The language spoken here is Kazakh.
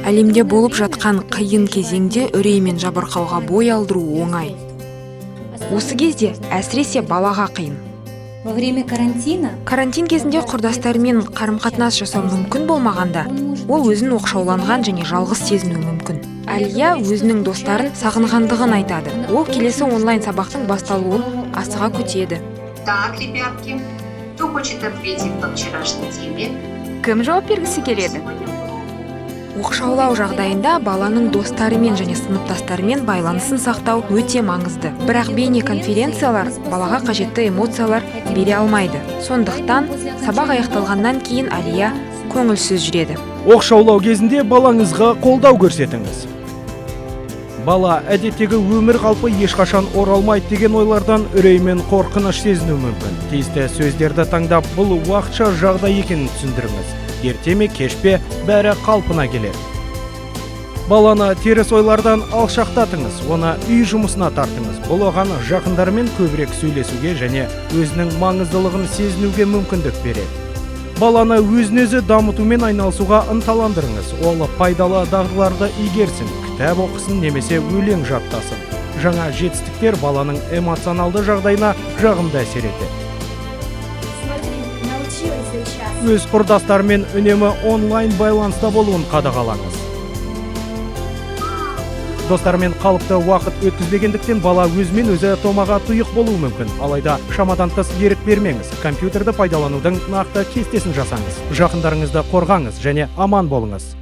Әлемде болып жатқан қиын кезеңде үрей мен жабырқауға бой алдыру оңай. Осы кезде әсіресе балаға қиын. Во время карантина Карантин кезінде құрдастарымен қарым-қатынас жасау мүмкін болмағанда, ол өзін оқшауланған және жалғыз сезінуі мүмкін. Әлия өзінің достарын сағынғандығын айтады. Ол келесі онлайн сабақтың басталуын асыға күтеді. Так, ребятки, кто хочет ответить по вчерашней теме? Кім жауап бергісі келеді? Оқшаулау жағдайында баланың достарымен және сыныптастарымен байланысын сақтау өте маңызды. Бірақ бейне конференциялар балаға қажетті эмоциялар бере алмайды. Сондықтан сабақ аяқталғаннан кейін Әлия көңілсіз жүреді. Оқшаулау кезінде балаңызға қолдау көрсетіңіз. Бала әдеттегі өмір қалпы ешқашан оралмайды деген ойлардан үрей мен қорқыныш сезіну мүмкін. Тиісті сөздерді таңдап, бұл уақытша жағдай екенін түсіндіріңіз. Ерте ме кеш пе бәрі қалпына келеді. Баланы теріс ойлардан алшақтатыңыз, оны үй жұмысына тартыңыз. Бұл оған жақындарымен көбірек сөйлесуге және өзінің маңыздылығын сезінуге мүмкіндік береді. Баланы өзін-өзі дамытумен айналысуға ынталандырыңыз. Ол пайдалы дағдыларды игерсін, кітап оқысын немесе өлең жаттасын. Жаңа жетістіктер баланың эмоционалды жағдайына жағымды әсер етеді. Өз құрдастарымен үнемі онлайн байланыста болуын қадағалаңыз. Достармен қалыпты уақыт өткізбегендіктен бала өзімен өзі томаға тұйық болуы мүмкін. Алайда шамадан тыс ерік бермеңіз. Компьютерді пайдаланудың нақты кестесін жасаңыз. Жақындарыңызды қорғаңыз және аман болыңыз.